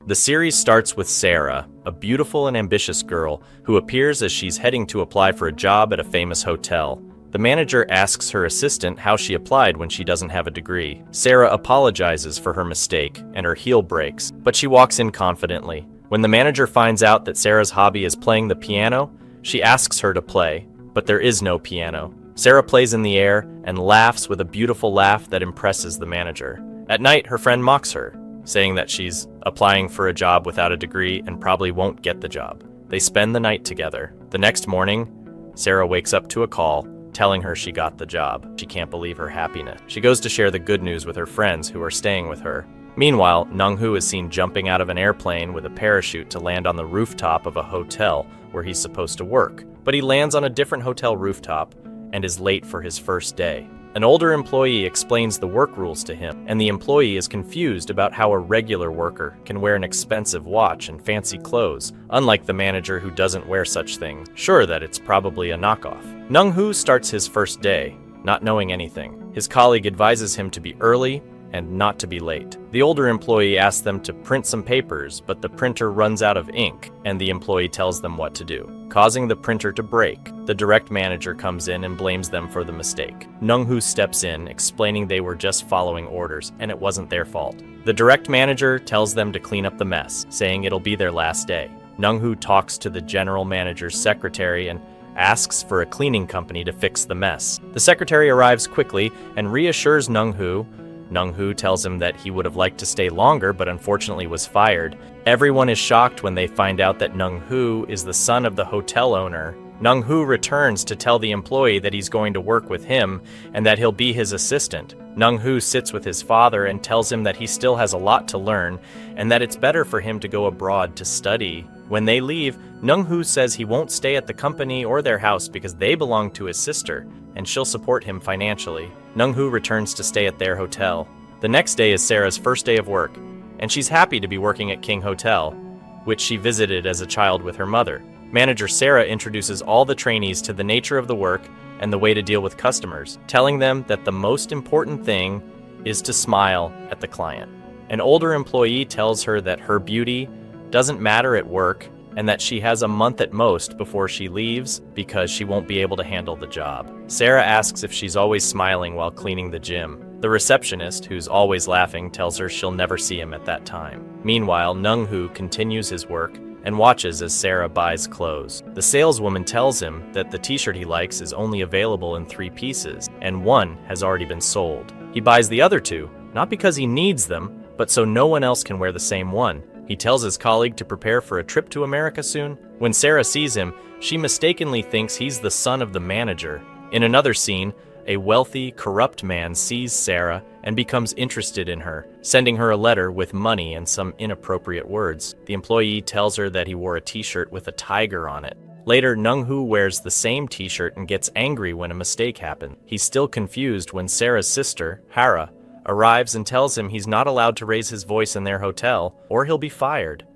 The series starts with Sarah, a beautiful and ambitious girl who appears as she's heading to apply for a job at a famous hotel. The manager asks her assistant how she applied when she doesn't have a degree. Sarah apologizes for her mistake and her heel breaks, but she walks in confidently. When the manager finds out that Sarah's hobby is playing the piano, she asks her to play, but there is no piano. Sarah plays in the air and laughs with a beautiful laugh that impresses the manager. At night, her friend mocks her, saying that she's applying for a job without a degree and probably won't get the job. They spend the night together. The next morning, Sarah wakes up to a call telling her she got the job. She can't believe her happiness. She goes to share the good news with her friends who are staying with her. Meanwhile, Nung-hoo is seen jumping out of an airplane with a parachute to land on the rooftop of a hotel where he's supposed to work. But he lands on a different hotel rooftop and is late for his first day. An older employee explains the work rules to him, and the employee is confused about how a regular worker can wear an expensive watch and fancy clothes, unlike the manager who doesn't wear such things, sure that it's probably a knockoff. Nung-hoo starts his first day, not knowing anything. His colleague advises him to be early and not to be late. The older employee asks them to print some papers, but the printer runs out of ink, and the employee tells them what to do, causing the printer to break. The direct manager comes in and blames them for the mistake. Nung-hoo steps in, explaining they were just following orders, and it wasn't their fault. The direct manager tells them to clean up the mess, saying it'll be their last day. Nung-hoo talks to the general manager's secretary and asks for a cleaning company to fix the mess. The secretary arrives quickly and reassures Nung-hoo. Nung-hoo tells him that he would have liked to stay longer, but unfortunately was fired. Everyone is shocked when they find out that Nung-hoo is the son of the hotel owner. Nung-hoo returns to tell the employee that he's going to work with him and that he'll be his assistant. Nung-hoo sits with his father and tells him that he still has a lot to learn and that it's better for him to go abroad to study. When they leave, Nung-hoo says he won't stay at the company or their house because they belong to his sister, and she'll support him financially. Nung-hoo returns to stay at their hotel. The next day is Sarah's first day of work, and she's happy to be working at King Hotel, which she visited as a child with her mother. Manager Sarah introduces all the trainees to the nature of the work and the way to deal with customers, telling them that the most important thing is to smile at the client. An older employee tells her that her beauty doesn't matter at work and that she has a month at most before she leaves because she won't be able to handle the job. Sarah asks if she's always smiling while cleaning the gym. The receptionist, who's always laughing, tells her she'll never see him at that time. Meanwhile, Nung-hoo continues his work and watches as Sarah buys clothes. The saleswoman tells him that the t-shirt he likes is only available in 3 pieces, and one has already been sold. He buys the other 2, not because he needs them, but so no one else can wear the same one. He tells his colleague to prepare for a trip to America soon. When Sarah sees him, she mistakenly thinks he's the son of the manager. In another scene, a wealthy, corrupt man sees Sarah and becomes interested in her, sending her a letter with money and some inappropriate words. The employee tells her that he wore a t-shirt with a tiger on it. Later, Nung-hoo wears the same t-shirt and gets angry when a mistake happens. He's still confused when Sarah's sister, Hara, arrives and tells him he's not allowed to raise his voice in their hotel or he'll be fired.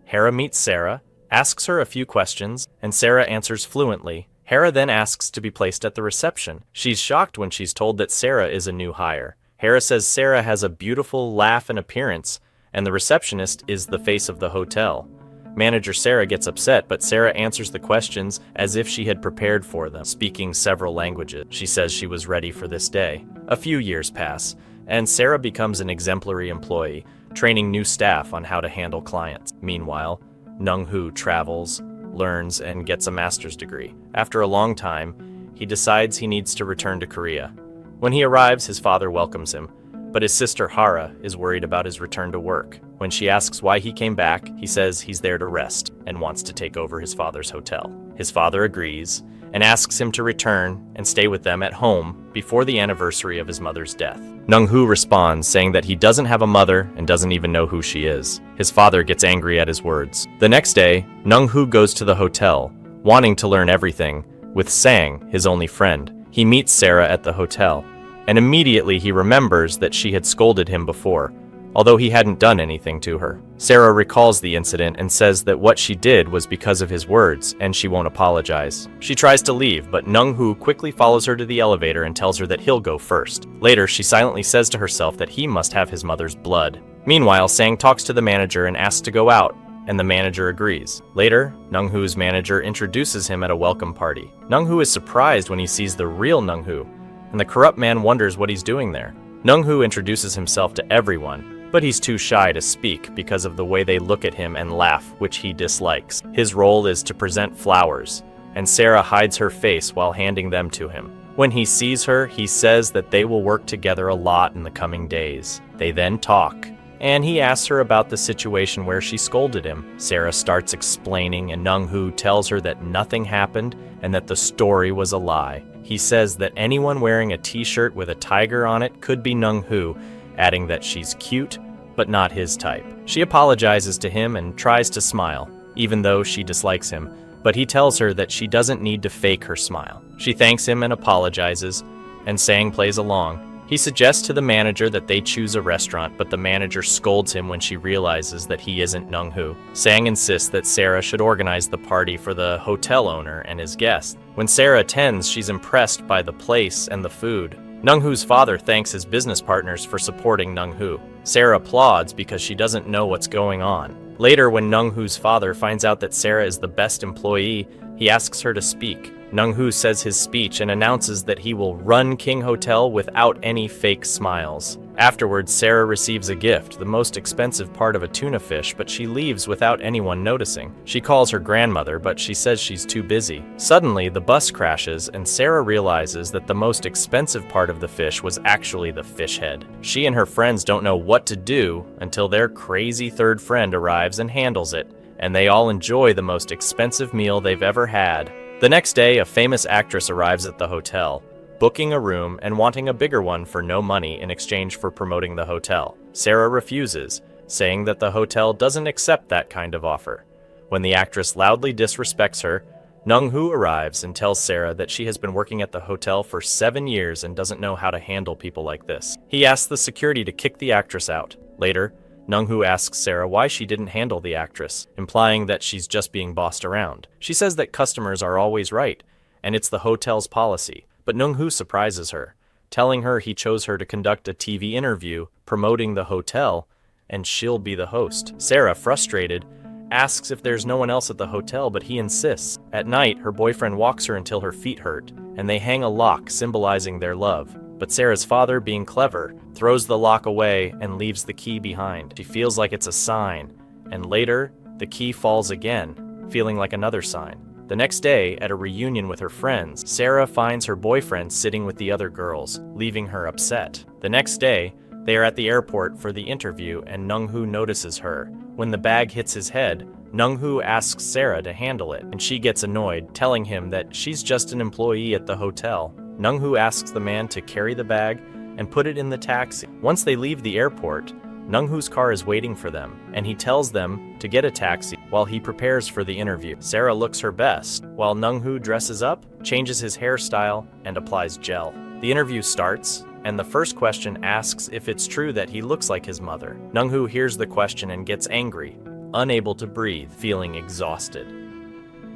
Hara meets Sarah, asks her a few questions, and Sarah answers fluently. Hara then asks to be placed at the reception. She's shocked when she's told that Sarah is a new hire. Hara says Sarah has a beautiful laugh and appearance, and the receptionist is the face of the hotel. Manager Sarah gets upset, but Sarah answers the questions as if she had prepared for them, speaking several languages. She says she was ready for this day. A few years pass, and Sarah becomes an exemplary employee, training new staff on how to handle clients. Meanwhile, Nung-hoo travels, learns, and gets a master's degree. After a long time, he decides he needs to return to Korea. When he arrives, his father welcomes him, but his sister Hara is worried about his return to work. When she asks why he came back, he says he's there to rest and wants to take over his father's hotel. His father agrees and asks him to return and stay with them at home before the anniversary of his mother's death. Nung-hoo responds, saying that he doesn't have a mother and doesn't even know who she is. His father gets angry at his words. The next day, Nung-hoo goes to the hotel, wanting to learn everything, with Sang, his only friend. He meets Sarah at the hotel, and immediately he remembers that she had scolded him before, although he hadn't done anything to her. Sarah recalls the incident and says that what she did was because of his words, and she won't apologize. She tries to leave, but Nung-hoo quickly follows her to the elevator and tells her that he'll go first. Later, she silently says to herself that he must have his mother's blood. Meanwhile, Sang talks to the manager and asks to go out, and the manager agrees. Later, Nung-hoo's manager introduces him at a welcome party. Nung-hoo is surprised when he sees the real Nung-hoo, and the corrupt man wonders what he's doing there. Nung-hoo introduces himself to everyone, but he's too shy to speak because of the way they look at him and laugh, which he dislikes. His role is to present flowers, and Sarah hides her face while handing them to him. When he sees her, he says that they will work together a lot in the coming days. They then talk, and he asks her about the situation where she scolded him. Sarah starts explaining, and Nung-hoo tells her that nothing happened and that the story was a lie. He says that anyone wearing a t-shirt with a tiger on it could be Nung-hoo, adding that she's cute, but not his type. She apologizes to him and tries to smile, even though she dislikes him, but he tells her that she doesn't need to fake her smile. She thanks him and apologizes, and Sang plays along. He suggests to the manager that they choose a restaurant, but the manager scolds him when she realizes that he isn't Nung-hoo. Sang insists that Sarah should organize the party for the hotel owner and his guests. When Sarah attends, she's impressed by the place and the food. Nung-hoo's father thanks his business partners for supporting Nung-hoo. Sarah applauds because she doesn't know what's going on. Later, when Nung-hoo's father finds out that Sarah is the best employee, he asks her to speak. Nung-hoo says his speech and announces that he will run King Hotel without any fake smiles. Afterwards, Sarah receives a gift, the most expensive part of a tuna fish, but she leaves without anyone noticing. She calls her grandmother, but she says she's too busy. Suddenly, the bus crashes, and Sarah realizes that the most expensive part of the fish was actually the fish head. She and her friends don't know what to do until their crazy third friend arrives and handles it, and they all enjoy the most expensive meal they've ever had. The next day, a famous actress arrives at the hotel, booking a room and wanting a bigger one for no money in exchange for promoting the hotel. Sarah refuses, saying that the hotel doesn't accept that kind of offer. When the actress loudly disrespects her, Nung-hoo arrives and tells Sarah that she has been working at the hotel for 7 years and doesn't know how to handle people like this. He asks the security to kick the actress out. Later, Nung-hoo asks Sarah why she didn't handle the actress, implying that she's just being bossed around. She says that customers are always right, and it's the hotel's policy, but Nung-hoo surprises her, telling her he chose her to conduct a TV interview promoting the hotel, and she'll be the host. Sarah, frustrated, asks if there's no one else at the hotel, but he insists. At night, her boyfriend walks her until her feet hurt, and they hang a lock symbolizing their love. But Sarah's father, being clever, throws the lock away and leaves the key behind. She feels like it's a sign, and later, the key falls again, feeling like another sign. The next day, at a reunion with her friends, Sarah finds her boyfriend sitting with the other girls, leaving her upset. The next day, they are at the airport for the interview, and Nung-hoo notices her. When the bag hits his head, Nung-hoo asks Sarah to handle it, and she gets annoyed, telling him that she's just an employee at the hotel. Nung-hoo asks the man to carry the bag and put it in the taxi. Once they leave the airport, Nung-hoo's car is waiting for them, and he tells them to get a taxi while he prepares for the interview. Sarah looks her best, while Nung-hoo dresses up, changes his hairstyle, and applies gel. The interview starts, and the first question asks if it's true that he looks like his mother. Nung-hoo hears the question and gets angry, unable to breathe, feeling exhausted.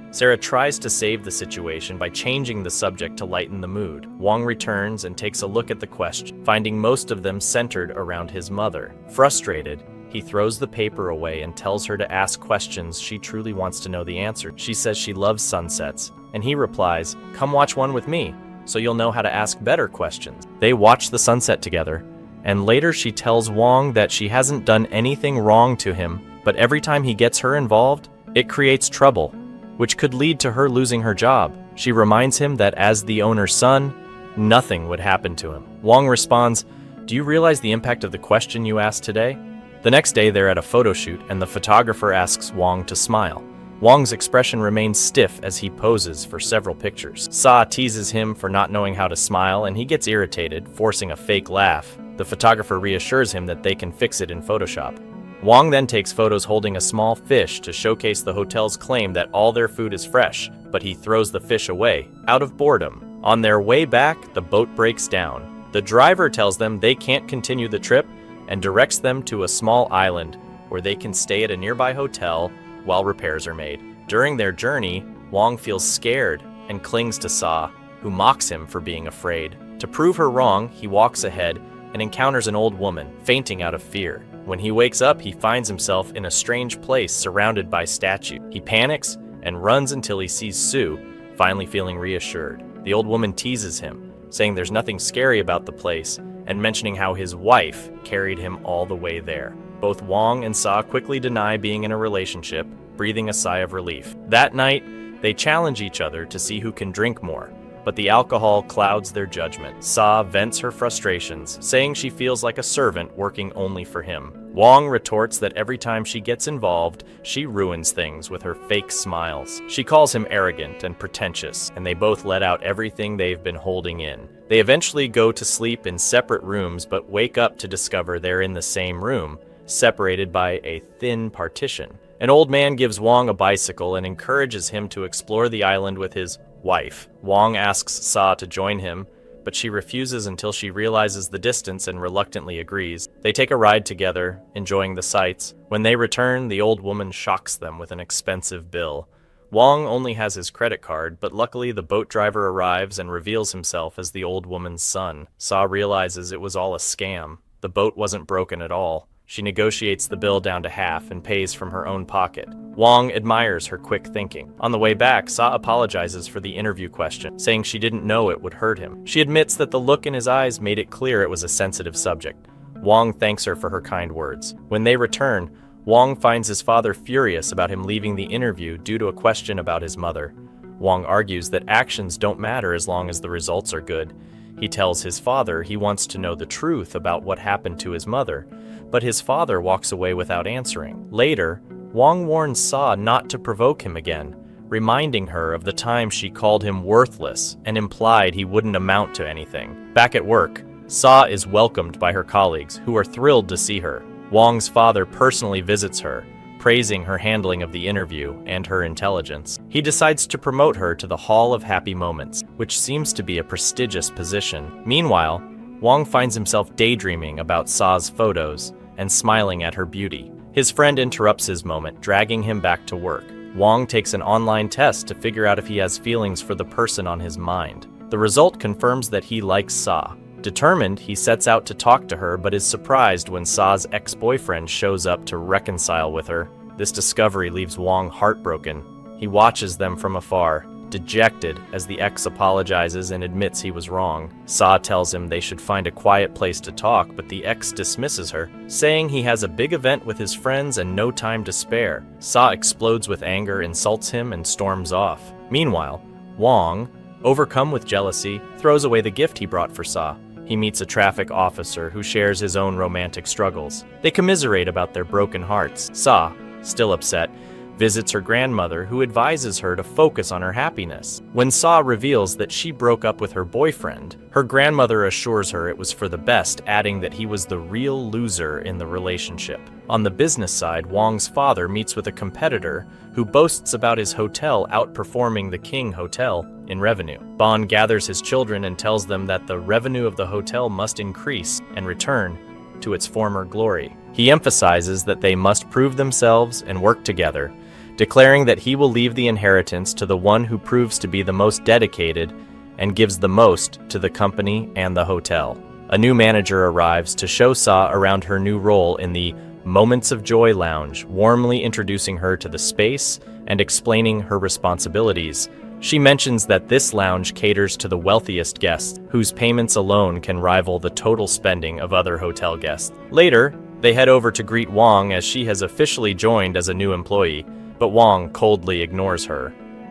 Sarah tries to save the situation by changing the subject to lighten the mood. Wong returns and takes a look at the question, finding most of them centered around his mother. Frustrated, he throws the paper away and tells her to ask questions she truly wants to know the answer. She says she loves sunsets, and he replies, "Come watch one with me, so you'll know how to ask better questions." They watch the sunset together, and later she tells Wong that she hasn't done anything wrong to him, but every time he gets her involved, it creates trouble, which could lead to her losing her job. She reminds him that as the owner's son, nothing would happen to him. Wong responds, "Do you realize the impact of the question you asked today?" The next day, they're at a photo shoot, and the photographer asks Wong to smile. Wong's expression remains stiff as he poses for several pictures. Sa teases him for not knowing how to smile, and he gets irritated, forcing a fake laugh. The photographer reassures him that they can fix it in Photoshop. Wong then takes photos holding a small fish to showcase the hotel's claim that all their food is fresh, but he throws the fish away, out of boredom. On their way back, the boat breaks down. The driver tells them they can't continue the trip and directs them to a small island where they can stay at a nearby hotel while repairs are made. During their journey, Wong feels scared and clings to Sa, who mocks him for being afraid. To prove her wrong, he walks ahead and encounters an old woman, fainting out of fear. When he wakes up, he finds himself in a strange place surrounded by statues. He panics and runs until he sees Sue, finally feeling reassured. The old woman teases him, saying there's nothing scary about the place and mentioning how his wife carried him all the way there. Both Wong and Sa quickly deny being in a relationship, breathing a sigh of relief. That night, they challenge each other to see who can drink more, but the alcohol clouds their judgment. Sa vents her frustrations, saying she feels like a servant working only for him. Wong retorts that every time she gets involved, she ruins things with her fake smiles. She calls him arrogant and pretentious, and they both let out everything they've been holding in. They eventually go to sleep in separate rooms, but wake up to discover they're in the same room, separated by a thin partition. An old man gives Wong a bicycle and encourages him to explore the island with his wife. Wong asks Sa to join him, but she refuses until she realizes the distance and reluctantly agrees. They take a ride together, enjoying the sights. When they return, the old woman shocks them with an expensive bill. Wong only has his credit card, but luckily the boat driver arrives and reveals himself as the old woman's son. Sa realizes it was all a scam. The boat wasn't broken at all. She negotiates the bill down to half and pays from her own pocket. Wong admires her quick thinking. On the way back, Sa apologizes for the interview question, saying she didn't know it would hurt him. She admits that the look in his eyes made it clear it was a sensitive subject. Wong thanks her for her kind words. When they return, Wong finds his father furious about him leaving the interview due to a question about his mother. Wong argues that actions don't matter as long as the results are good. He tells his father he wants to know the truth about what happened to his mother, but his father walks away without answering. Later, Wong warns Sa not to provoke him again, reminding her of the time she called him worthless and implied he wouldn't amount to anything. Back at work, Sa is welcomed by her colleagues, who are thrilled to see her. Wong's father personally visits her, praising her handling of the interview and her intelligence. He decides to promote her to the Hall of Happy Moments, which seems to be a prestigious position. Meanwhile, Wong finds himself daydreaming about Sa's photos and smiling at her beauty. His friend interrupts his moment, dragging him back to work. Wong takes an online test to figure out if he has feelings for the person on his mind. The result confirms that he likes Sa. Determined, he sets out to talk to her, but is surprised when Sa's ex-boyfriend shows up to reconcile with her. This discovery leaves Wong heartbroken. He watches them from afar, dejected as the ex apologizes and admits he was wrong. Sa tells him they should find a quiet place to talk, but the ex dismisses her, saying he has a big event with his friends and no time to spare. Sa explodes with anger, insults him, and storms off. Meanwhile, Wong, overcome with jealousy, throws away the gift he brought for Sa. He meets a traffic officer who shares his own romantic struggles. They commiserate about their broken hearts. Sa, still upset, visits her grandmother, who advises her to focus on her happiness. When Sa reveals that she broke up with her boyfriend, her grandmother assures her it was for the best, adding that he was the real loser in the relationship. On the business side, Wong's father meets with a competitor who boasts about his hotel outperforming the King Hotel in revenue. Bond gathers his children and tells them that the revenue of the hotel must increase and return to its former glory. He emphasizes that they must prove themselves and work together, declaring that he will leave the inheritance to the one who proves to be the most dedicated and gives the most to the company and the hotel. A new manager arrives to show Sa around her new role in the Moments of Joy Lounge, warmly introducing her to the space and explaining her responsibilities. She mentions that this lounge caters to the wealthiest guests, whose payments alone can rival the total spending of other hotel guests. Later, they head over to greet Wong as she has officially joined as a new employee, but Wong coldly ignores her.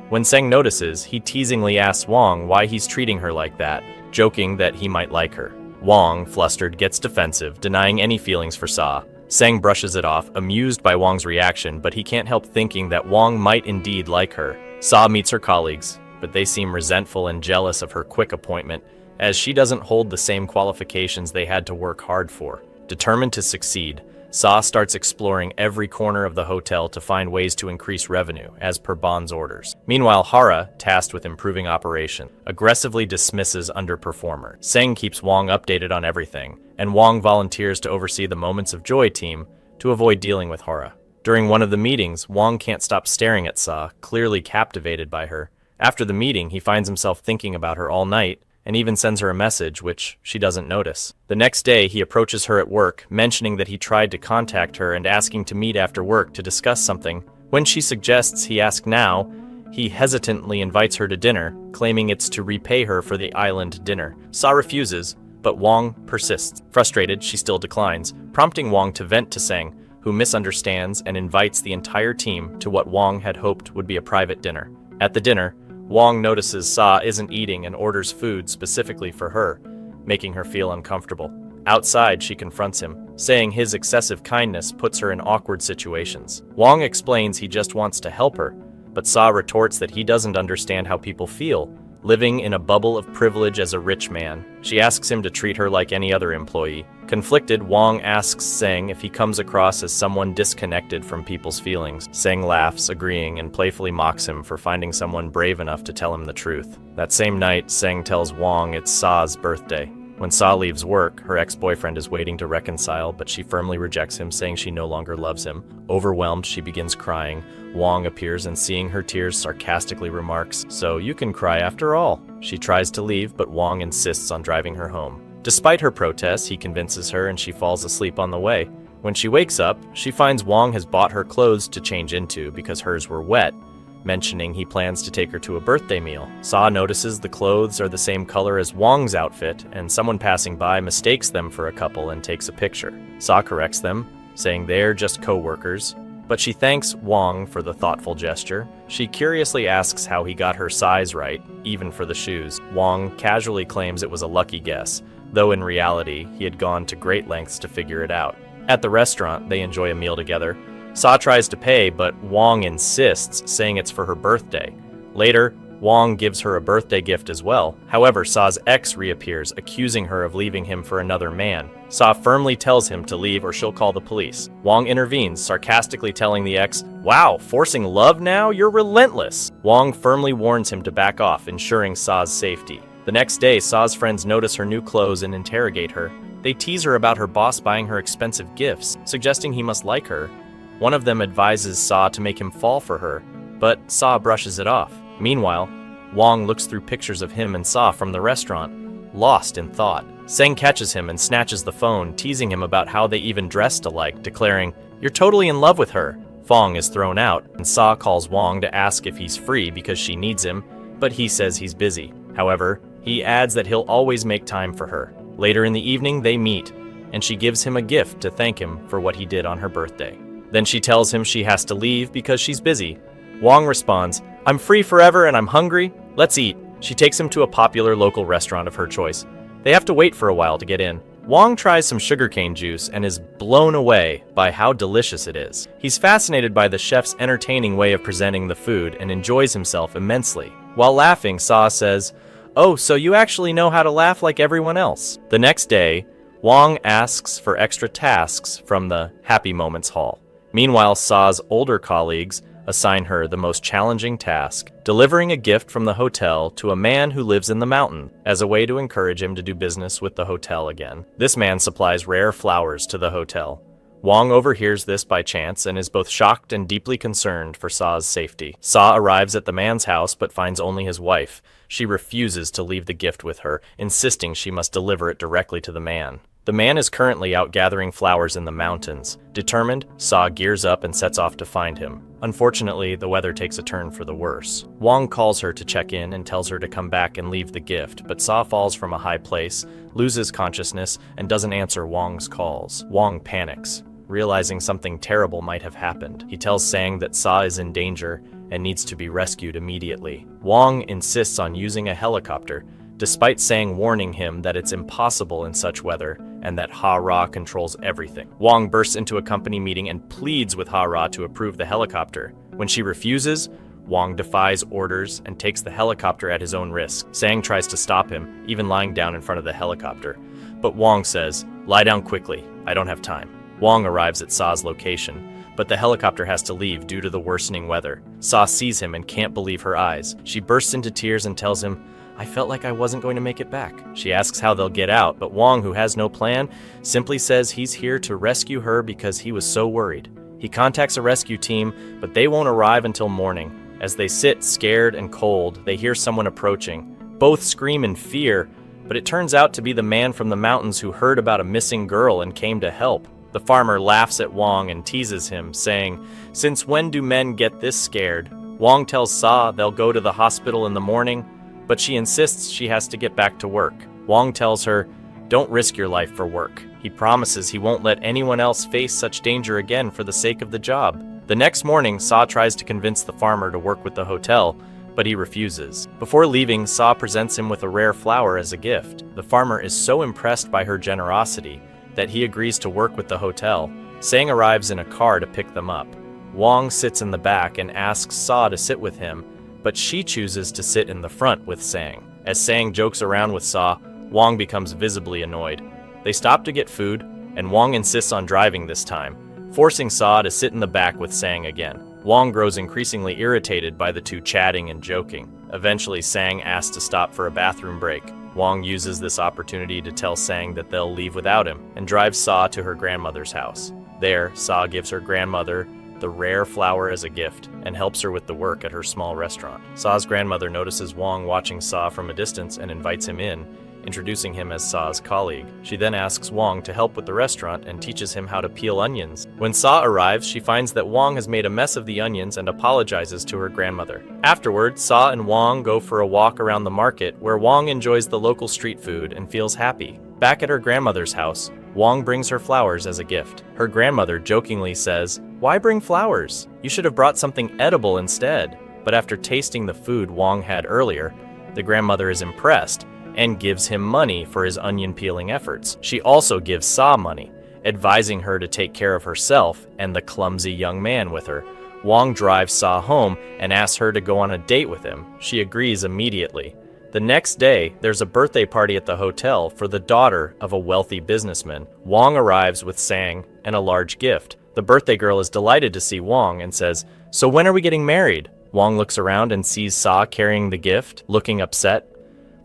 When Seng notices, he teasingly asks Wong why he's treating her like that, joking that he might like her. Wong, flustered, gets defensive, denying any feelings for Sa. Seng brushes it off, amused by Wong's reaction, but he can't help thinking that Wong might indeed like her. Sa meets her colleagues, but they seem resentful and jealous of her quick appointment, as she doesn't hold the same qualifications they had to work hard for. Determined to succeed, Sa starts exploring every corner of the hotel to find ways to increase revenue, as per Bond's orders. Meanwhile, Hara, tasked with improving operations, aggressively dismisses underperformers. Seng keeps Wong updated on everything, and Wong volunteers to oversee the Moments of Joy team to avoid dealing with Hara. During one of the meetings, Wong can't stop staring at Sa, clearly captivated by her. After the meeting, he finds himself thinking about her all night and even sends her a message, which she doesn't notice. The next day, he approaches her at work, mentioning that he tried to contact her and asking to meet after work to discuss something. When she suggests he ask now, he hesitantly invites her to dinner, claiming it's to repay her for the island dinner. Sa refuses, but Wong persists. Frustrated, she still declines, prompting Wong to vent to Seng, who misunderstands and invites the entire team to what Wong had hoped would be a private dinner. At the dinner, Wong notices Sa isn't eating and orders food specifically for her, making her feel uncomfortable. Outside, she confronts him, saying his excessive kindness puts her in awkward situations. Wong explains he just wants to help her, but Sa retorts that he doesn't understand how people feel, living in a bubble of privilege as a rich man. She asks him to treat her like any other employee. Conflicted, Wong asks Seng if he comes across as someone disconnected from people's feelings. Seng laughs, agreeing, and playfully mocks him for finding someone brave enough to tell him the truth. That same night, Seng tells Wong it's Sa's birthday. When Sa leaves work, her ex-boyfriend is waiting to reconcile, but she firmly rejects him, saying she no longer loves him. Overwhelmed, she begins crying. Wong appears and, seeing her tears, sarcastically remarks, "So you can cry after all." She tries to leave, but Wong insists on driving her home. Despite her protests, he convinces her and she falls asleep on the way. When she wakes up, she finds Wong has bought her clothes to change into because hers were wet, mentioning he plans to take her to a birthday meal. Sa notices the clothes are the same color as Wong's outfit, and someone passing by mistakes them for a couple and takes a picture. Sa corrects them, saying they're just co-workers, but she thanks Wong for the thoughtful gesture. She curiously asks how he got her size right, even for the shoes. Wong casually claims it was a lucky guess, though in reality, he had gone to great lengths to figure it out. At the restaurant, they enjoy a meal together. Sa tries to pay, but Wong insists, saying it's for her birthday. Later, Wong gives her a birthday gift as well. However, Sa's ex reappears, accusing her of leaving him for another man. Sa firmly tells him to leave or she'll call the police. Wong intervenes, sarcastically telling the ex, "Wow, forcing love now? You're relentless." Wong firmly warns him to back off, ensuring Sa's safety. The next day, Sa's friends notice her new clothes and interrogate her. They tease her about her boss buying her expensive gifts, suggesting he must like her. One of them advises Sa to make him fall for her, but Sa brushes it off. Meanwhile, Wong looks through pictures of him and Sa from the restaurant, lost in thought. Seng catches him and snatches the phone, teasing him about how they even dressed alike, declaring, "You're totally in love with her." Fong is thrown out, and Sa calls Wong to ask if he's free because she needs him, but he says he's busy. However, he adds that he'll always make time for her. Later in the evening, they meet, and she gives him a gift to thank him for what he did on her birthday. Then she tells him she has to leave because she's busy. Wong responds, "I'm free forever and I'm hungry. Let's eat." She takes him to a popular local restaurant of her choice. They have to wait for a while to get in. Wong tries some sugarcane juice and is blown away by how delicious it is. He's fascinated by the chef's entertaining way of presenting the food and enjoys himself immensely. While laughing, Sa says, "Oh, so you actually know how to laugh like everyone else." The next day, Wong asks for extra tasks from the Happy Moments Hall. Meanwhile, Sa's older colleagues assign her the most challenging task, delivering a gift from the hotel to a man who lives in the mountain, as a way to encourage him to do business with the hotel again. This man supplies rare flowers to the hotel. Wong overhears this by chance and is both shocked and deeply concerned for Sa's safety. Sa arrives at the man's house but finds only his wife. She refuses to leave the gift with her, insisting she must deliver it directly to the man. The man is currently out gathering flowers in the mountains. Determined, Sa gears up and sets off to find him. Unfortunately, the weather takes a turn for the worse. Wong calls her to check in and tells her to come back and leave the gift, but Sa falls from a high place, loses consciousness, and doesn't answer Wong's calls. Wong panics, realizing something terrible might have happened. He tells Sang that Sa is in danger and needs to be rescued immediately. Wong insists on using a helicopter, despite Sang warning him that it's impossible in such weather and that Ha-Ra controls everything. Wong bursts into a company meeting and pleads with Ha-Ra to approve the helicopter. When she refuses, Wong defies orders and takes the helicopter at his own risk. Sang tries to stop him, even lying down in front of the helicopter. But Wong says, "Lie down quickly, I don't have time." Wong arrives at Sa's location, but the helicopter has to leave due to the worsening weather. Sa sees him and can't believe her eyes. She bursts into tears and tells him, "I felt like I wasn't going to make it back." She asks how they'll get out, but Wong, who has no plan, simply says he's here to rescue her because he was so worried. He contacts a rescue team, but they won't arrive until morning. As they sit scared and cold, they hear someone approaching. Both scream in fear, but it turns out to be the man from the mountains who heard about a missing girl and came to help. The farmer laughs at Wong and teases him, saying, "Since when do men get this scared?" Wong tells Sa they'll go to the hospital in the morning, but she insists she has to get back to work. Wong tells her, "Don't risk your life for work." He promises he won't let anyone else face such danger again for the sake of the job. The next morning, Sa tries to convince the farmer to work with the hotel, but he refuses. Before leaving, Sa presents him with a rare flower as a gift. The farmer is so impressed by her generosity that he agrees to work with the hotel. Sang arrives in a car to pick them up. Wong sits in the back and asks Sa to sit with him, but she chooses to sit in the front with Sang. As Sang jokes around with Sa, Wong becomes visibly annoyed. They stop to get food, and Wong insists on driving this time, forcing Sa to sit in the back with Sang again. Wong grows increasingly irritated by the two chatting and joking. Eventually, Sang asks to stop for a bathroom break. Wong uses this opportunity to tell Sang that they'll leave without him, and drives Sa to her grandmother's house. There, Sa gives her grandmother the rare flower as a gift, and helps her with the work at her small restaurant. Sa's grandmother notices Wong watching Sa from a distance and invites him in, introducing him as Sa's colleague. She then asks Wong to help with the restaurant and teaches him how to peel onions. When Sa arrives, she finds that Wong has made a mess of the onions and apologizes to her grandmother. Afterward, Sa and Wong go for a walk around the market, where Wong enjoys the local street food and feels happy. Back at her grandmother's house, Wong brings her flowers as a gift. Her grandmother jokingly says, "Why bring flowers? You should have brought something edible instead." But after tasting the food Wong had earlier, the grandmother is impressed and gives him money for his onion peeling efforts. She also gives Sa money, advising her to take care of herself and the clumsy young man with her. Wong drives Sa home and asks her to go on a date with him. She agrees immediately. The next day, there's a birthday party at the hotel for the daughter of a wealthy businessman. Wong arrives with Sang and a large gift. The birthday girl is delighted to see Wong and says, "So when are we getting married?" Wong looks around and sees Sa carrying the gift, looking upset.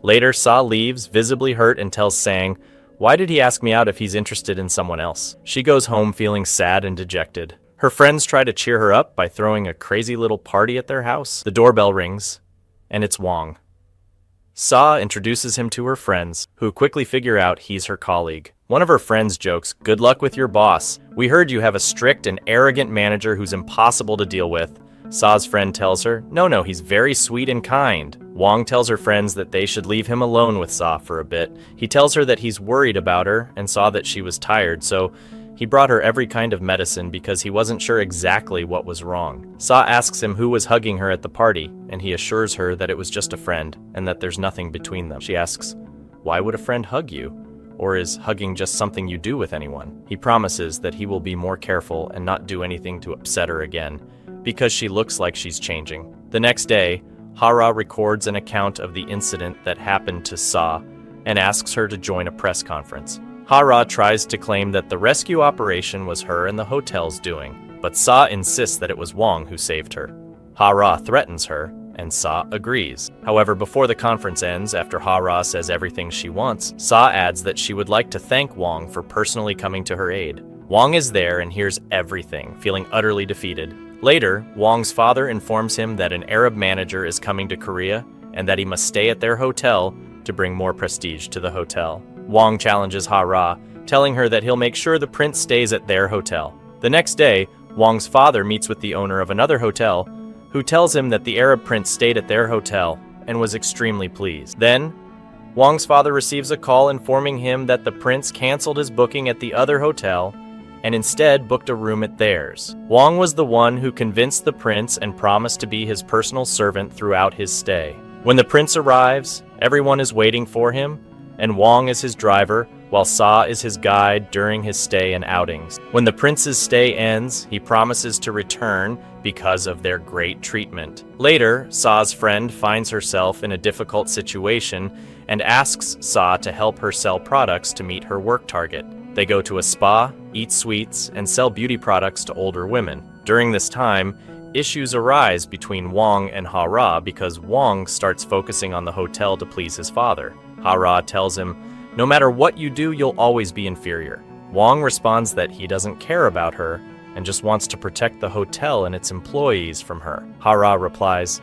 Later, Sa leaves, visibly hurt, and tells Sang, "Why did he ask me out if he's interested in someone else?" She goes home feeling sad and dejected. Her friends try to cheer her up by throwing a crazy little party at their house. The doorbell rings, and it's Wong. Sa introduces him to her friends, who quickly figure out he's her colleague. One of her friends jokes, "Good luck with your boss. We heard you have a strict and arrogant manager who's impossible to deal with." Sa's friend tells her, No, he's very sweet and kind." Wong tells her friends that they should leave him alone with Sa for a bit. He tells her that he's worried about her and saw that she was tired, so he brought her every kind of medicine because he wasn't sure exactly what was wrong. Sa asks him who was hugging her at the party, and he assures her that it was just a friend and that there's nothing between them. She asks, "Why would a friend hug you? Or is hugging just something you do with anyone?" He promises that he will be more careful and not do anything to upset her again, because she looks like she's changing. The next day, Hara records an account of the incident that happened to Sa and asks her to join a press conference. Hara tries to claim that the rescue operation was her and the hotel's doing, but Sa insists that it was Wong who saved her. Hara threatens her, and Sa agrees. However, before the conference ends, after Hara says everything she wants, Sa adds that she would like to thank Wong for personally coming to her aid. Wong is there and hears everything, feeling utterly defeated. Later, Wong's father informs him that an Arab manager is coming to Korea and that he must stay at their hotel to bring more prestige to the hotel. Wong challenges Hara, telling her that he'll make sure the prince stays at their hotel. The next day, Wong's father meets with the owner of another hotel, who tells him that the Arab prince stayed at their hotel and was extremely pleased. Then, Wong's father receives a call informing him that the prince canceled his booking at the other hotel and instead booked a room at theirs. Wong was the one who convinced the prince and promised to be his personal servant throughout his stay. When the prince arrives, everyone is waiting for him, and Wong is his driver, while Sa is his guide during his stay and outings. When the prince's stay ends, he promises to return because of their great treatment. Later, Sa's friend finds herself in a difficult situation and asks Sa to help her sell products to meet her work target. They go to a spa, eat sweets, and sell beauty products to older women. During this time, issues arise between Wong and Hara because Wong starts focusing on the hotel to please his father. Hara tells him, "No matter what you do, you'll always be inferior." Wong responds that he doesn't care about her and just wants to protect the hotel and its employees from her. Hara replies,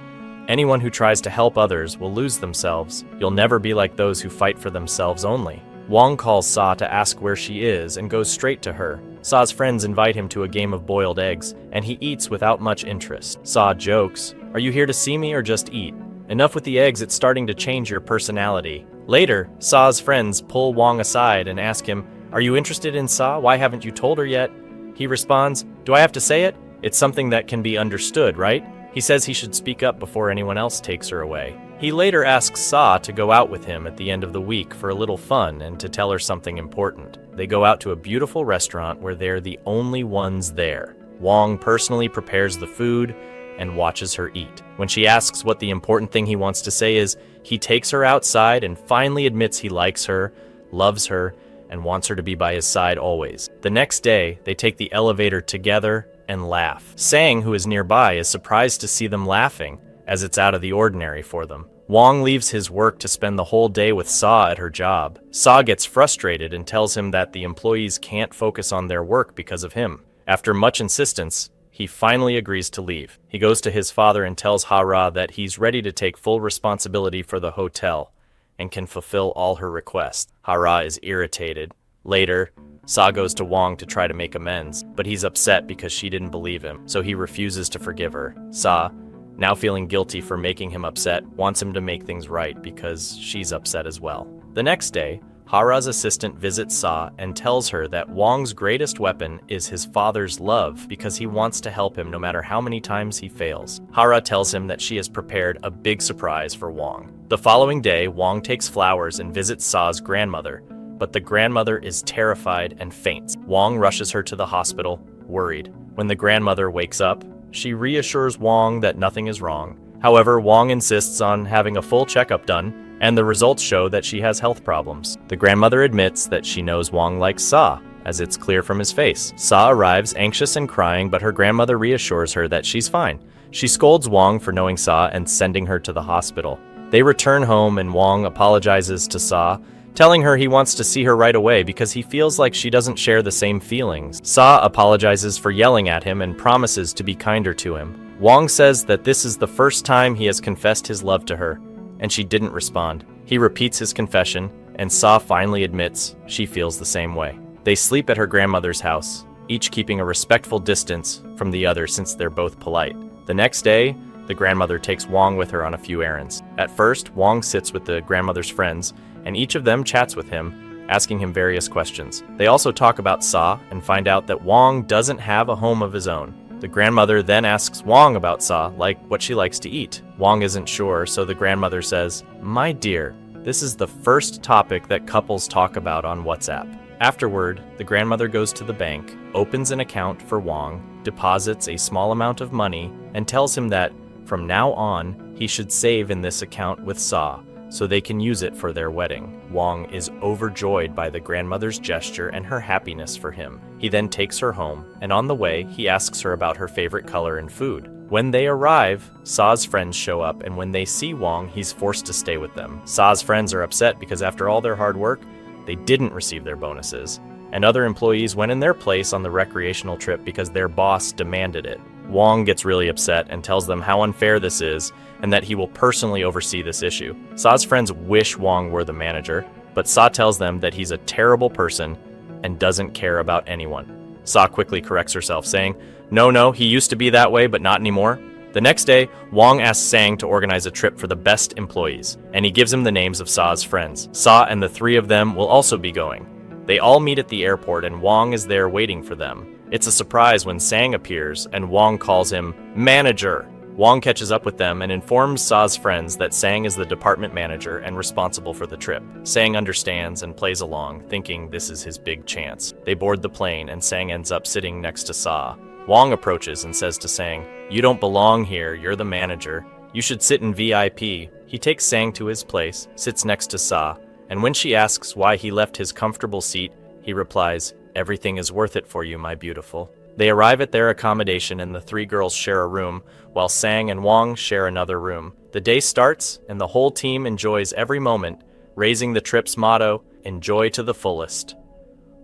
Anyone who tries to help others will lose themselves. You'll never be like those who fight for themselves only. Wong calls Sa to ask where she is and goes straight to her. Sa's friends invite him to a game of boiled eggs, and he eats without much interest. Sa jokes, "Are you here to see me or just eat? Enough with the eggs, it's starting to change your personality." Later, Sa's friends pull Wong aside and ask him, "Are you interested in Sa? Why haven't you told her yet?" He responds, "Do I have to say it? It's something that can be understood, right?" He says he should speak up before anyone else takes her away. He later asks Sa to go out with him at the end of the week for a little fun and to tell her something important. They go out to a beautiful restaurant where they're the only ones there. Wong personally prepares the food and watches her eat. When she asks what the important thing he wants to say is, he takes her outside and finally admits he likes her, loves her, and wants her to be by his side always. The next day, they take the elevator together and laugh. Sang, who is nearby, is surprised to see them laughing, as it's out of the ordinary for them. Wong leaves his work to spend the whole day with Sa at her job. Sa gets frustrated and tells him that the employees can't focus on their work because of him. After much insistence, he finally agrees to leave. He goes to his father and tells Ha-ra that he's ready to take full responsibility for the hotel and can fulfill all her requests. Ha-ra is irritated. Later, Sa goes to Wong to try to make amends, but he's upset because she didn't believe him, so he refuses to forgive her. Sa, now feeling guilty for making him upset, wants him to make things right because she's upset as well. The next day, Ha-ra's assistant visits Sa and tells her that Wong's greatest weapon is his father's love because he wants to help him no matter how many times he fails. Ha-ra tells him that she has prepared a big surprise for Wong. The following day, Wong takes flowers and visits Sa's grandmother, but the grandmother is terrified and faints. Wong rushes her to the hospital, worried. When the grandmother wakes up, she reassures Wong that nothing is wrong. However, Wong insists on having a full checkup done, and the results show that she has health problems. The grandmother admits that she knows Wong likes Sa, as it's clear from his face. Sa arrives anxious and crying, but her grandmother reassures her that she's fine. She scolds Wong for knowing Sa and sending her to the hospital. They return home and Wong apologizes to Sa, telling her he wants to see her right away because he feels like she doesn't share the same feelings. Sa apologizes for yelling at him and promises to be kinder to him. Wong says that this is the first time he has confessed his love to her, and she didn't respond. He repeats his confession, and Sa finally admits she feels the same way. They sleep at her grandmother's house, each keeping a respectful distance from the other since they're both polite. The next day, the grandmother takes Wong with her on a few errands. At first, Wong sits with the grandmother's friends, and each of them chats with him, asking him various questions. They also talk about Sa and find out that Wong doesn't have a home of his own. The grandmother then asks Wong about Sa, like what she likes to eat. Wong isn't sure, so the grandmother says, "My dear, this is the first topic that couples talk about on WhatsApp." Afterward, the grandmother goes to the bank, opens an account for Wong, deposits a small amount of money, and tells him that, from now on, he should save in this account with Sa, so they can use it for their wedding. Wong is overjoyed by the grandmother's gesture and her happiness for him. He then takes her home, and on the way, he asks her about her favorite color and food. When they arrive, Sa's friends show up, and when they see Wong, he's forced to stay with them. Sa's friends are upset because after all their hard work, they didn't receive their bonuses, and other employees went in their place on the recreational trip because their boss demanded it. Wong gets really upset and tells them how unfair this is and that he will personally oversee this issue. Sa's friends wish Wong were the manager, but Sa tells them that he's a terrible person and doesn't care about anyone. Sa quickly corrects herself, saying, No, he used to be that way, but not anymore." The next day, Wong asks Sang to organize a trip for the best employees, and he gives him the names of Sa's friends. Sa and the three of them will also be going. They all meet at the airport, and Wong is there waiting for them. It's a surprise when Sang appears, and Wong calls him manager. Wong catches up with them and informs Sa's friends that Sang is the department manager and responsible for the trip. Sang understands and plays along, thinking this is his big chance. They board the plane, and Sang ends up sitting next to Sa. Wong approaches and says to Sang, "You don't belong here, you're the manager. You should sit in VIP." He takes Sang to his place, sits next to Sa, and when she asks why he left his comfortable seat, he replies, "Everything is worth it for you, my beautiful." They arrive at their accommodation and the three girls share a room, while Sang and Wong share another room. The day starts, and the whole team enjoys every moment, raising the trip's motto, "Enjoy to the fullest."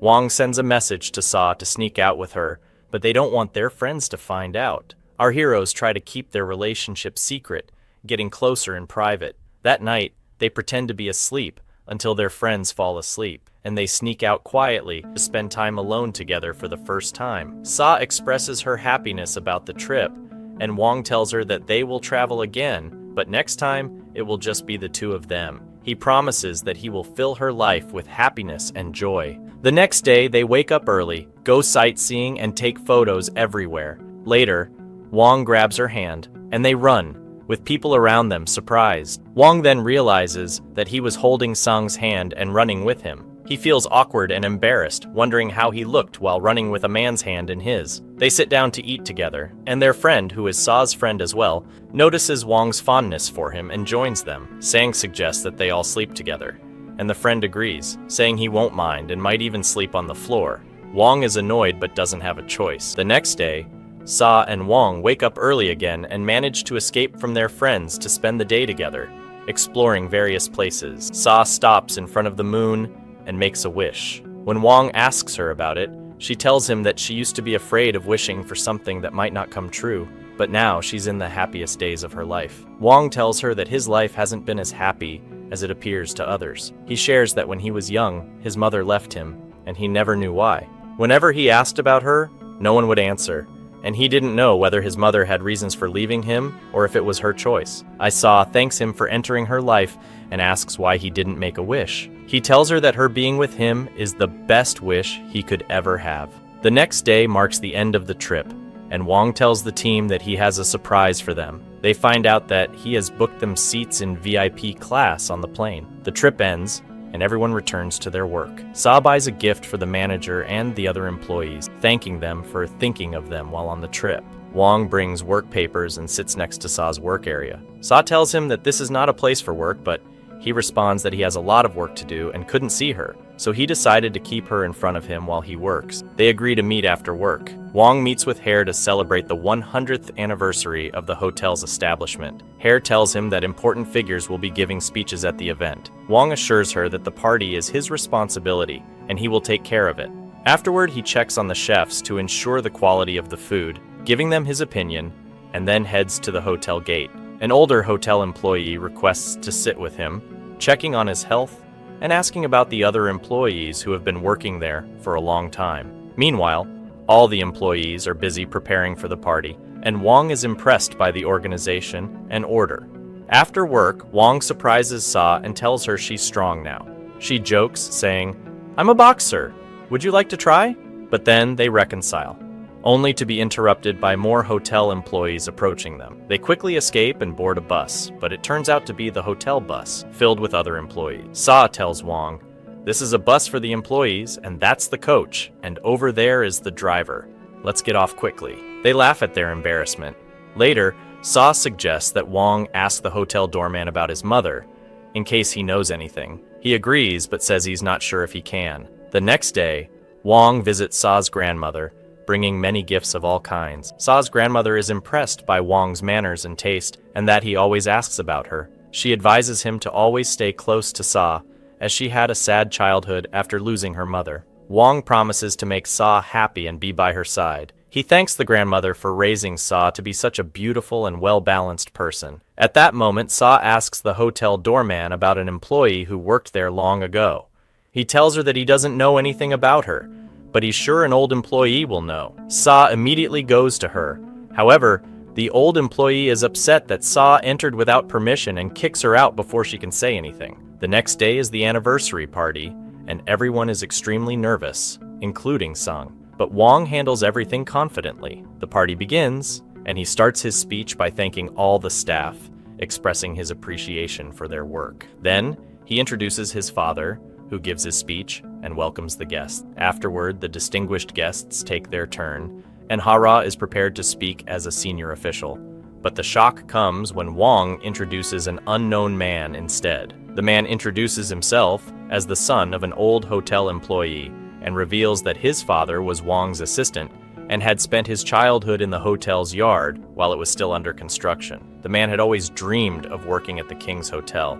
Wong sends a message to Sa to sneak out with her, but they don't want their friends to find out. Our heroes try to keep their relationship secret, getting closer in private. That night, they pretend to be asleep until their friends fall asleep, and they sneak out quietly to spend time alone together for the first time. Sa expresses her happiness about the trip, and Wong tells her that they will travel again, but next time, it will just be the two of them. He promises that he will fill her life with happiness and joy. The next day, they wake up early, go sightseeing, and take photos everywhere. Later, Wong grabs her hand, and they run, with people around them surprised. Wong then realizes that he was holding Sung's hand and running with him. He feels awkward and embarrassed, wondering how he looked while running with a man's hand in his. They sit down to eat together, and their friend, who is Sa's friend as well, notices Wong's fondness for him and joins them. Sang suggests that they all sleep together, and the friend agrees, saying he won't mind and might even sleep on the floor. Wong is annoyed but doesn't have a choice. The next day, Sa and Wong wake up early again and manage to escape from their friends to spend the day together, exploring various places. Sa stops in front of the moon and makes a wish. When Wong asks her about it, she tells him that she used to be afraid of wishing for something that might not come true, but now she's in the happiest days of her life. Wong tells her that his life hasn't been as happy as it appears to others. He shares that when he was young, his mother left him, and he never knew why. Whenever he asked about her, no one would answer, and he didn't know whether his mother had reasons for leaving him or if it was her choice. Sa thanks him for entering her life and asks why he didn't make a wish. He tells her that her being with him is the best wish he could ever have. The next day marks the end of the trip, and Wong tells the team that he has a surprise for them. They find out that he has booked them seats in VIP class on the plane. The trip ends, and everyone returns to their work. Sa buys a gift for the manager and the other employees, thanking them for thinking of them while on the trip. Wong brings work papers and sits next to Sa's work area. Sa tells him that this is not a place for work, but he responds that he has a lot of work to do and couldn't see her, so he decided to keep her in front of him while he works. They agree to meet after work. Wong meets with Hare to celebrate the 100th anniversary of the hotel's establishment. Hare tells him that important figures will be giving speeches at the event. Wong assures her that the party is his responsibility and he will take care of it. Afterward, he checks on the chefs to ensure the quality of the food, giving them his opinion, and then heads to the hotel gate. An older hotel employee requests to sit with him, checking on his health and asking about the other employees who have been working there for a long time. Meanwhile, all the employees are busy preparing for the party, and Wong is impressed by the organization and order. After work, Wong surprises Sa and tells her she's strong now. She jokes, saying, "I'm a boxer. Would you like to try?" But then they reconcile, only to be interrupted by more hotel employees approaching them. They quickly escape and board a bus, but it turns out to be the hotel bus, filled with other employees. Sa tells Wong, "This is a bus for the employees, and that's the coach, and over there is the driver. Let's get off quickly." They laugh at their embarrassment. Later, Sa suggests that Wong ask the hotel doorman about his mother, in case he knows anything. He agrees, but says he's not sure if he can. The next day, Wong visits Sa's grandmother, bringing many gifts of all kinds. Sa's grandmother is impressed by Wong's manners and taste, and that he always asks about her. She advises him to always stay close to Sa, as she had a sad childhood after losing her mother. Wong promises to make Sa happy and be by her side. He thanks the grandmother for raising Sa to be such a beautiful and well-balanced person. At that moment, Sa asks the hotel doorman about an employee who worked there long ago. He tells her that he doesn't know anything about her, but he's sure an old employee will know. Sa immediately goes to her. However, the old employee is upset that Sa entered without permission and kicks her out before she can say anything. The next day is the anniversary party, and everyone is extremely nervous, including Sung. But Wong handles everything confidently. The party begins, and he starts his speech by thanking all the staff, expressing his appreciation for their work. Then, he introduces his father, who gives his speech and welcomes the guests. Afterward, the distinguished guests take their turn, and Hara is prepared to speak as a senior official. But the shock comes when Wong introduces an unknown man instead. The man introduces himself as the son of an old hotel employee and reveals that his father was Wong's assistant and had spent his childhood in the hotel's yard while it was still under construction. The man had always dreamed of working at the King's Hotel,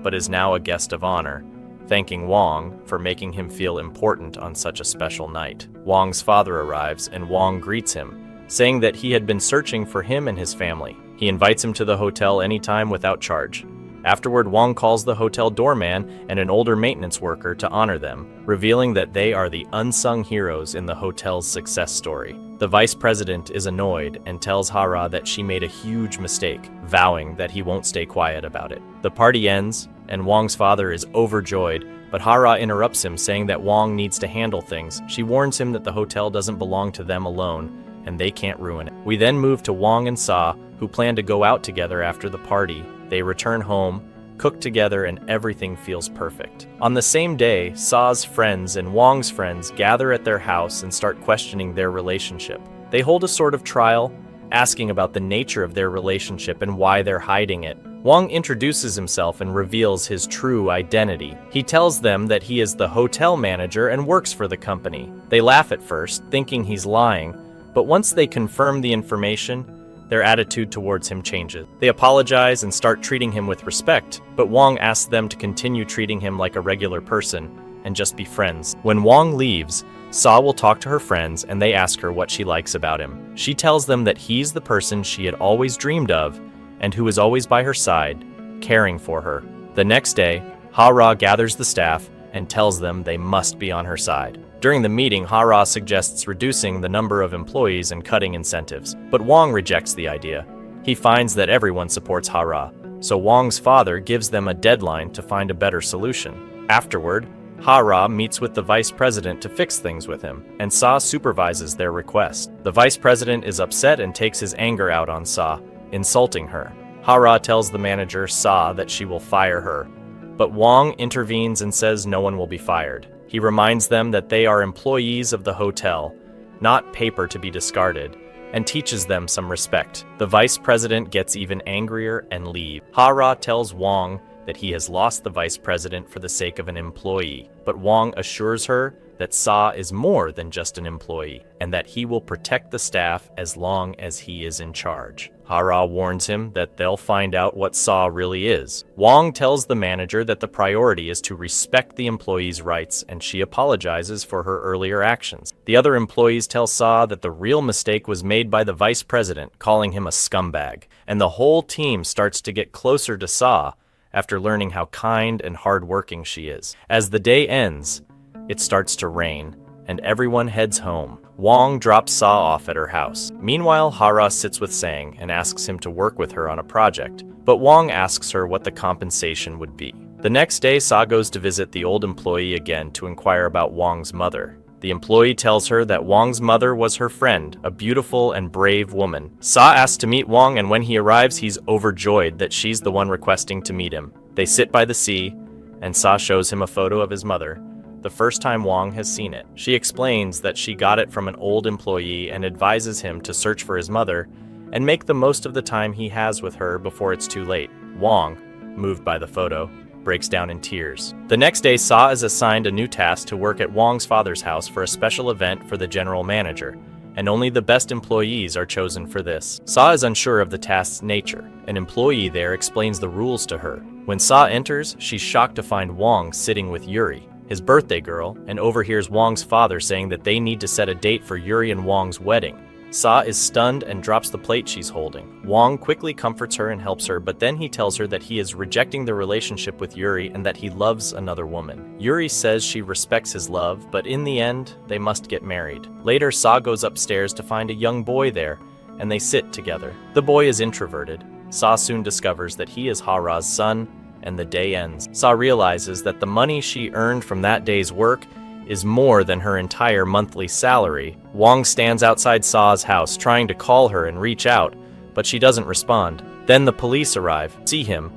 but is now a guest of honor, thanking Wong for making him feel important on such a special night. Wong's father arrives and Wong greets him, saying that he had been searching for him and his family. He invites him to the hotel anytime without charge. Afterward, Wong calls the hotel doorman and an older maintenance worker to honor them, revealing that they are the unsung heroes in the hotel's success story. The vice president is annoyed and tells Hara that she made a huge mistake, vowing that he won't stay quiet about it. The party ends, and Wong's father is overjoyed, but Hara interrupts him, saying that Wong needs to handle things. She warns him that the hotel doesn't belong to them alone, and they can't ruin it. We then move to Wong and Sa, who plan to go out together after the party. They return home, cook together, and everything feels perfect. On the same day, Sa's friends and Wong's friends gather at their house and start questioning their relationship. They hold a sort of trial, asking about the nature of their relationship and why they're hiding it. Wong introduces himself and reveals his true identity. He tells them that he is the hotel manager and works for the company. They laugh at first, thinking he's lying, but once they confirm the information, their attitude towards him changes. They apologize and start treating him with respect, but Wong asks them to continue treating him like a regular person and just be friends. When Wong leaves, Sa will talk to her friends and they ask her what she likes about him. She tells them that he's the person she had always dreamed of and who is always by her side, caring for her. The next day, Hara gathers the staff and tells them they must be on her side. During the meeting, Hara suggests reducing the number of employees and cutting incentives, but Wong rejects the idea. He finds that everyone supports Hara, so Wong's father gives them a deadline to find a better solution. Afterward, Hara meets with the vice president to fix things with him, and Sa supervises their request. The vice president is upset and takes his anger out on Sa, insulting her. Hara tells the manager, Sa, that she will fire her, but Wong intervenes and says no one will be fired. He reminds them that they are employees of the hotel, not paper to be discarded, and teaches them some respect. The vice president gets even angrier and leaves. Hara tells Wong that he has lost the vice president for the sake of an employee, but Wong assures her that Sa is more than just an employee, and that he will protect the staff as long as he is in charge. Hara warns him that they'll find out what Sa really is. Wong tells the manager that the priority is to respect the employee's rights, and she apologizes for her earlier actions. The other employees tell Sa that the real mistake was made by the vice president, calling him a scumbag, and the whole team starts to get closer to Sa after learning how kind and hardworking she is. As the day ends, it starts to rain, and everyone heads home. Wong drops Sa off at her house. Meanwhile, Hara sits with Sang and asks him to work with her on a project, but Wong asks her what the compensation would be. The next day, Sa goes to visit the old employee again to inquire about Wong's mother. The employee tells her that Wong's mother was her friend, a beautiful and brave woman. Sa asks to meet Wong, and when he arrives, he's overjoyed that she's the one requesting to meet him. They sit by the sea, and Sa shows him a photo of his mother, the first time Wong has seen it. She explains that she got it from an old employee and advises him to search for his mother and make the most of the time he has with her before it's too late. Wong, moved by the photo, breaks down in tears. The next day, Sa is assigned a new task to work at Wong's father's house for a special event for the general manager, and only the best employees are chosen for this. Sa is unsure of the task's nature. An employee there explains the rules to her. When Sa enters, she's shocked to find Wong sitting with Yuri, his birthday girl, and overhears Wong's father saying that they need to set a date for Yuri and Wong's wedding. Sa is stunned and drops the plate she's holding. Wong quickly comforts her and helps her, but then he tells her that he is rejecting the relationship with Yuri and that he loves another woman. Yuri says she respects his love, but in the end, they must get married. Later, Sa goes upstairs to find a young boy there, and they sit together. The boy is introverted. Sa soon discovers that he is Hara's son, and the day ends. Sa realizes that the money she earned from that day's work is more than her entire monthly salary. Wong stands outside Sa's house trying to call her and reach out, but she doesn't respond. Then the police arrive, see him,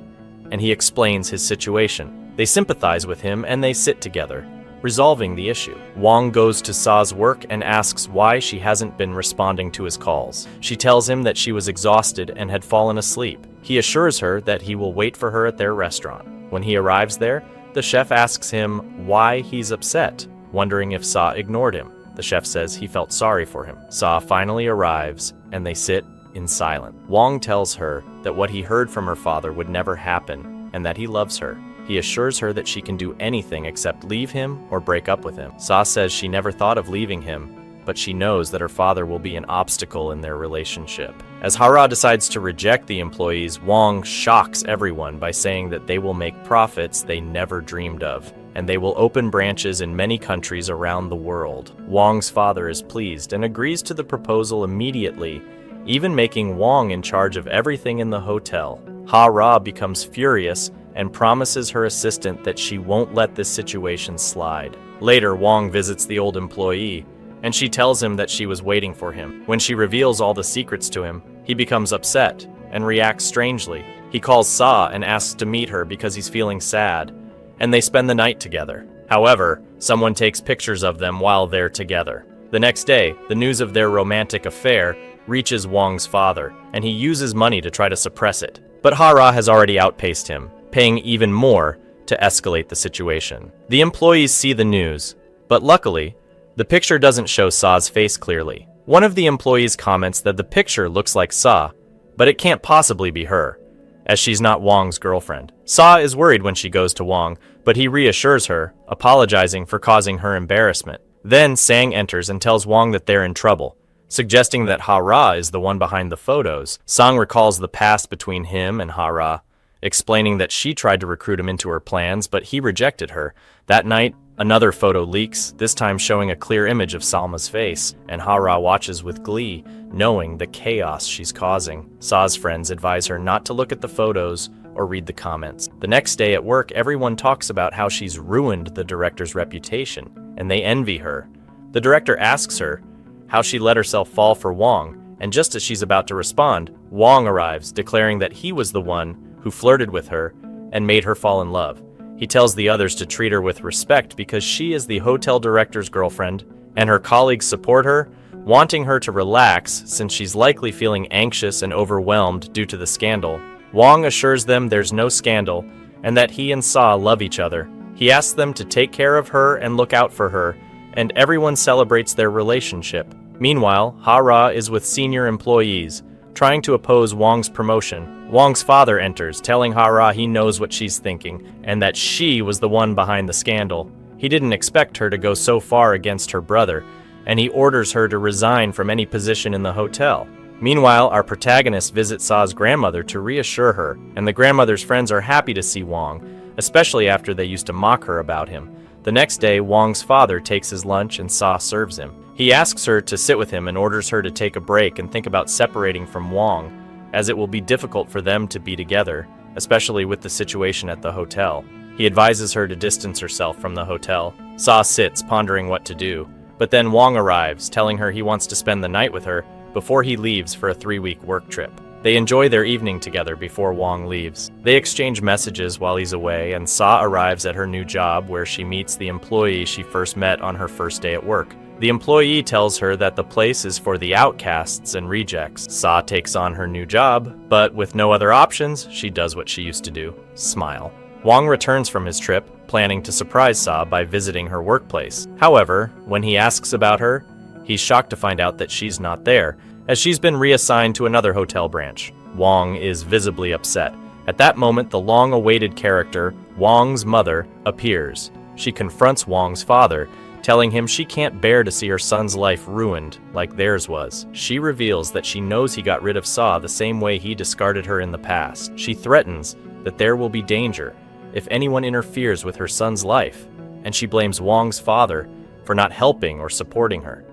and he explains his situation. They sympathize with him and they sit together, resolving the issue. Wong goes to Sa's work and asks why she hasn't been responding to his calls. She tells him that she was exhausted and had fallen asleep. He assures her that he will wait for her at their restaurant. When he arrives there, the chef asks him why he's upset, wondering if Sa ignored him. The chef says he felt sorry for him. Sa finally arrives, and they sit in silence. Wong tells her that what he heard from her father would never happen, and that he loves her. He assures her that she can do anything except leave him or break up with him. Sa says she never thought of leaving him, but she knows that her father will be an obstacle in their relationship. As Hara decides to reject the employees, Wong shocks everyone by saying that they will make profits they never dreamed of, and they will open branches in many countries around the world. Wong's father is pleased and agrees to the proposal immediately, even making Wong in charge of everything in the hotel. Hara becomes furious and promises her assistant that she won't let this situation slide. Later, Wong visits the old employee, and she tells him that she was waiting for him. When she reveals all the secrets to him, he becomes upset and reacts strangely. He calls Sa and asks to meet her because he's feeling sad, and they spend the night together. However, someone takes pictures of them while they're together. The next day, the news of their romantic affair reaches Wong's father, and he uses money to try to suppress it. But Hara has already outpaced him, paying even more to escalate the situation. The employees see the news, but luckily, the picture doesn't show Sa's face clearly. One of the employees comments that the picture looks like Sa, but it can't possibly be her, as she's not Wong's girlfriend. Sa is worried when she goes to Wong, but he reassures her, apologizing for causing her embarrassment. Then Sang enters and tells Wong that they're in trouble, suggesting that Hara is the one behind the photos. Sang recalls the past between him and Hara, explaining that she tried to recruit him into her plans, but he rejected her. That night, another photo leaks, this time showing a clear image of Salma's face, and Hara watches with glee, knowing the chaos she's causing. Sa's friends advise her not to look at the photos or read the comments. The next day at work, everyone talks about how she's ruined the director's reputation, and they envy her. The director asks her how she let herself fall for Wong, and just as she's about to respond, Wong arrives, declaring that he was the one who flirted with her and made her fall in love. He tells the others to treat her with respect because she is the hotel director's girlfriend, and her colleagues support her, wanting her to relax since she's likely feeling anxious and overwhelmed due to the scandal. Wong assures them there's no scandal and that he and Sa love each other. He asks them to take care of her and look out for her, and everyone celebrates their relationship. Meanwhile, Hara is with senior employees, trying to oppose Wong's promotion. Wong's father enters, telling Hara he knows what she's thinking, and that she was the one behind the scandal. He didn't expect her to go so far against her brother, and he orders her to resign from any position in the hotel. Meanwhile, our protagonist visits Sa's grandmother to reassure her, and the grandmother's friends are happy to see Wong, especially after they used to mock her about him. The next day, Wong's father takes his lunch and Sa serves him. He asks her to sit with him and orders her to take a break and think about separating from Wong, as it will be difficult for them to be together, especially with the situation at the hotel. He advises her to distance herself from the hotel. Sa sits, pondering what to do, but then Wong arrives, telling her he wants to spend the night with her before he leaves for a 3-week work trip. They enjoy their evening together before Wong leaves. They exchange messages while he's away, and Sa arrives at her new job where she meets the employee she first met on her first day at work. The employee tells her that the place is for the outcasts and rejects. Sa takes on her new job, but with no other options, she does what she used to do, smile. Wong returns from his trip, planning to surprise Sa by visiting her workplace. However, when he asks about her, he's shocked to find out that she's not there, as she's been reassigned to another hotel branch. Wong is visibly upset. At that moment, the long-awaited character, Wong's mother, appears. She confronts Wong's father, telling him she can't bear to see her son's life ruined like theirs was. She reveals that she knows he got rid of Sa the same way he discarded her in the past. She threatens that there will be danger if anyone interferes with her son's life, and she blames Wong's father for not helping or supporting her.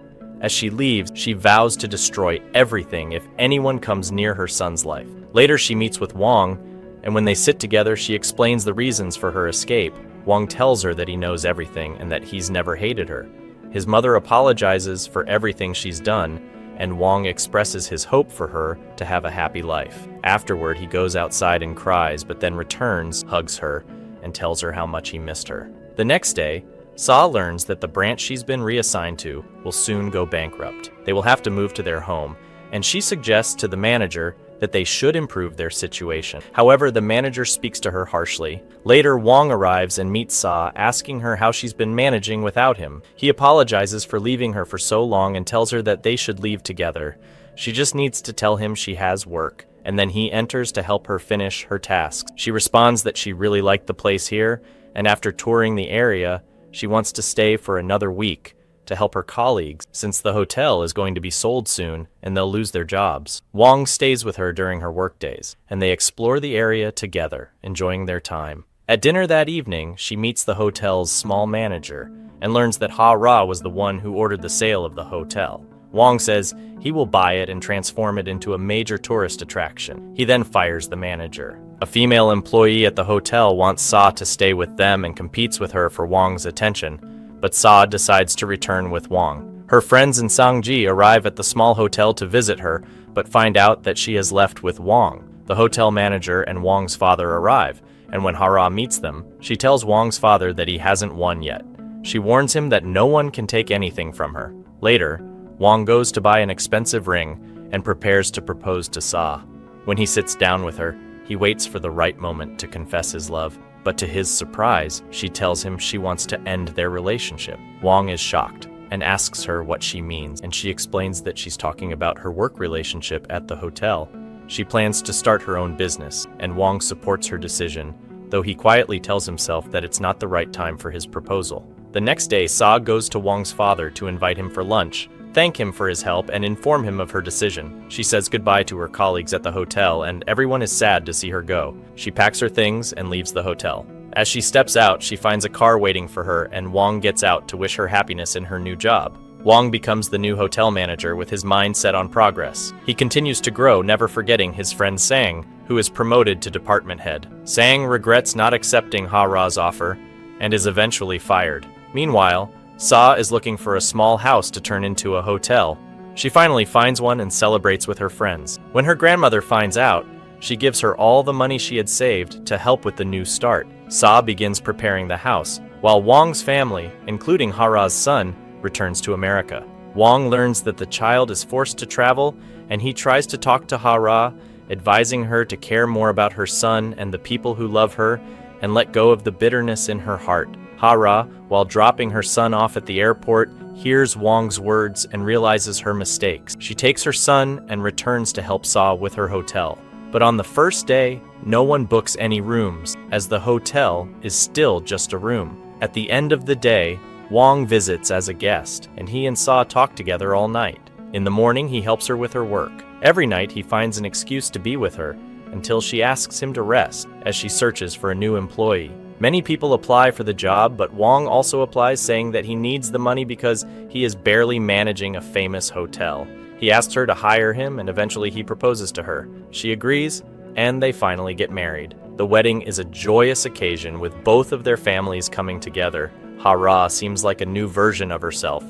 As she leaves, she vows to destroy everything if anyone comes near her son's life. Later, she meets with Wong, and when they sit together, she explains the reasons for her escape. Wong tells her that he knows everything and that he's never hated her. His mother apologizes for everything she's done, and Wong expresses his hope for her to have a happy life. Afterward, he goes outside and cries, but then returns, hugs her, and tells her how much he missed her. The next day, Sa learns that the branch she's been reassigned to will soon go bankrupt. They will have to move to their home, and she suggests to the manager that they should improve their situation. However, the manager speaks to her harshly. Later, Wong arrives and meets Sa, asking her how she's been managing without him. He apologizes for leaving her for so long and tells her that they should leave together. She just needs to tell him she has work, and then he enters to help her finish her tasks. She responds that she really liked the place here, and after touring the area, she wants to stay for another week to help her colleagues since the hotel is going to be sold soon and they'll lose their jobs. Wong stays with her during her workdays, and they explore the area together, enjoying their time. At dinner that evening, she meets the hotel's small manager and learns that Ha Ra was the one who ordered the sale of the hotel. Wong says he will buy it and transform it into a major tourist attraction. He then fires the manager. A female employee at the hotel wants Sa to stay with them and competes with her for Wong's attention, but Sa decides to return with Wong. Her friends in Sangji arrive at the small hotel to visit her, but find out that she has left with Wong. The hotel manager and Wong's father arrive, and when Ha Ra meets them, she tells Wong's father that he hasn't won yet. She warns him that no one can take anything from her. Later, Wong goes to buy an expensive ring and prepares to propose to Sa. When he sits down with her, he waits for the right moment to confess his love, but to his surprise, she tells him she wants to end their relationship. Wong is shocked and asks her what she means, and she explains that she's talking about her work relationship at the hotel. She plans to start her own business, and Wong supports her decision, though he quietly tells himself that it's not the right time for his proposal. The next day, Sa goes to Wong's father to invite him for lunch, thank him for his help, and inform him of her decision. She says goodbye to her colleagues at the hotel, and everyone is sad to see her go. She packs her things and leaves the hotel. As she steps out, she finds a car waiting for her, and Wong gets out to wish her happiness in her new job. Wong becomes the new hotel manager with his mind set on progress. He continues to grow, never forgetting his friend Sang, who is promoted to department head. Sang regrets not accepting Ha Ra's offer and is eventually fired. Meanwhile, Sa is looking for a small house to turn into a hotel. She finally finds one and celebrates with her friends. When her grandmother finds out, she gives her all the money she had saved to help with the new start. Sa begins preparing the house, while Wong's family, including Ha Ra's son, returns to America. Wong learns that the child is forced to travel, and he tries to talk to Ha Ra, advising her to care more about her son and the people who love her, and let go of the bitterness in her heart. Ha Ra, while dropping her son off at the airport, hears Wong's words and realizes her mistakes. She takes her son and returns to help Sa with her hotel. But on the first day, no one books any rooms, as the hotel is still just a room. At the end of the day, Wong visits as a guest, and he and Sa talk together all night. In the morning, he helps her with her work. Every night, he finds an excuse to be with her, until she asks him to rest, as she searches for a new employee. Many people apply for the job, but Wong also applies, saying that he needs the money because he is barely managing a famous hotel. He asks her to hire him, and eventually he proposes to her. She agrees, and they finally get married. The wedding is a joyous occasion with both of their families coming together. Ha Ra seems like a new version of herself,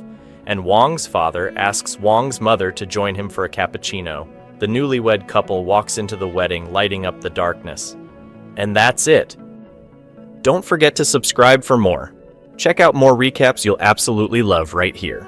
and Wong's father asks Wong's mother to join him for a cappuccino. The newlywed couple walks into the wedding, lighting up the darkness. And that's it. Don't forget to subscribe for more. Check out more recaps you'll absolutely love right here.